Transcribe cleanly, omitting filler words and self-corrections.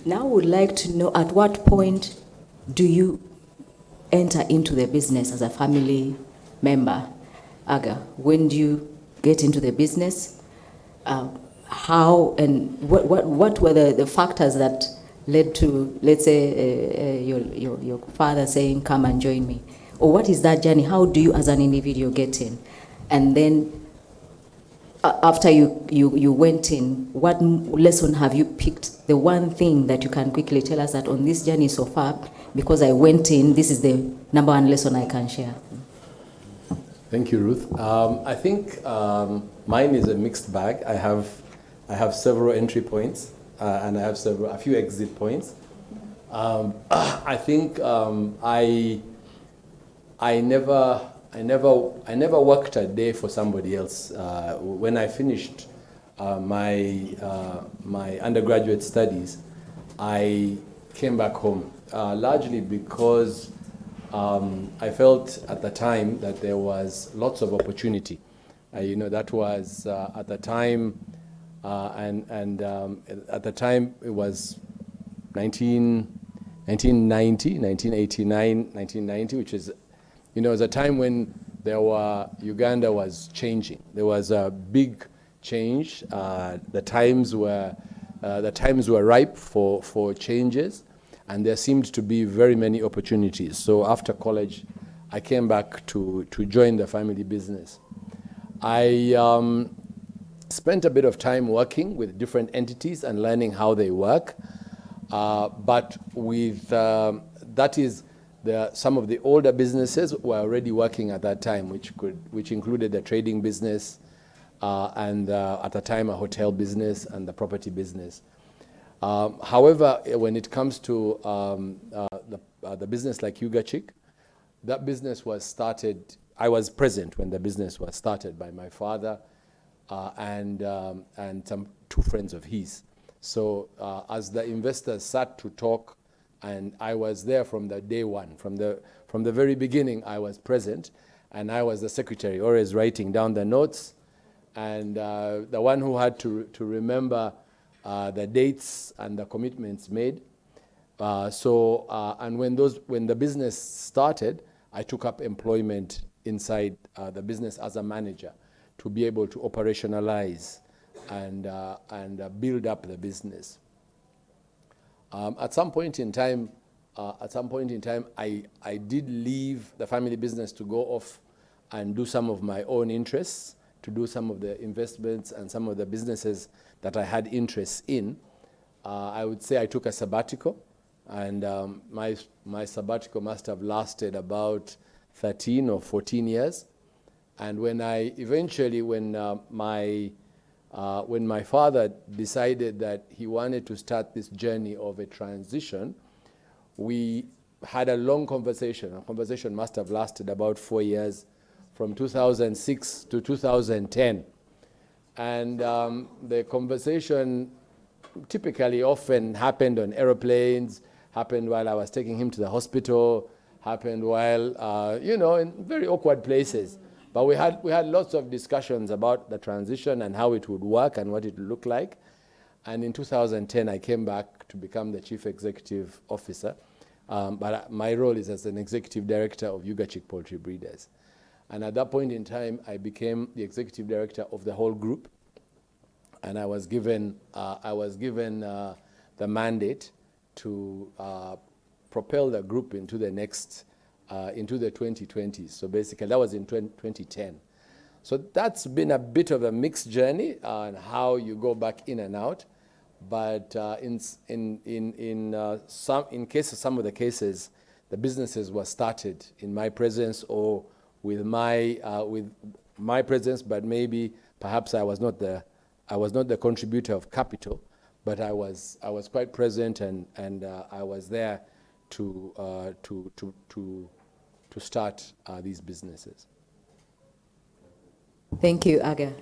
Now, I would like to know, at what point do you enter into the business as a family member? Aga, when do you get into the business? How and what were the factors that led to, let's say, your father saying, come and join me? Or what is that journey? How do you as an individual get in? And then after you went in, what lesson have you picked? The one thing that you can quickly tell us that on this journey so far, because I went in, this is the number one lesson I can share. Thank you, Ruth. I think mine is a mixed bag. I have several entry points and I have a few exit points. I think I never worked a day for somebody else. When I finished my undergraduate studies, I came back home, largely because I felt at the time that there was lots of opportunity. That was at the time, at the time it was 1989, 1990, which is, it was a time when Uganda was changing. There was a big change. The times were ripe for changes, and there seemed to be very many opportunities. So after college, I came back to join the family business. I spent a bit of time working with different entities and learning how they work, but with some of the older businesses were already working at that time, which included the trading business and at the time a hotel business and the property business. However, when it comes to the business like Ugachick, that business was started. I was present when the business was started by my father and some two friends of his. So as the investors sat to talk, and I was there from the day one, from the very beginning. I was present, and I was the secretary, always writing down the notes, and the one who had to remember the dates and the commitments made. And when the business started, I took up employment inside the business as a manager to be able to operationalize and build up the business. At some point in time, I did leave the family business to go off and do some of my own interests, to do some of the investments and some of the businesses that I had interests in. I would say I took a sabbatical, and my sabbatical must have lasted about 13 or 14 years. And when my father decided that he wanted to start this journey of a transition, we had a long conversation. A conversation must have lasted about 4 years, from 2006 to 2010. And the conversation typically often happened on aeroplanes, happened while I was taking him to the hospital, happened while, in very awkward places. But we had lots of discussions about the transition and how it would work and what it would look like. And in 2010, I came back to become the Chief Executive Officer. But my role is as an Executive Director of Ugachick Poultry Breeders. And at that point in time, I became the Executive Director of the whole group. And I was given the mandate to propel the group into the next into the 2020s. So basically, that was in 2010. So that's been a bit of a mixed journey on how you go back in and out. But in some of the cases, the businesses were started in my presence or with my presence, but perhaps I was not the contributor of capital, but I was quite present and I was there to start these businesses. Thank you, Aga.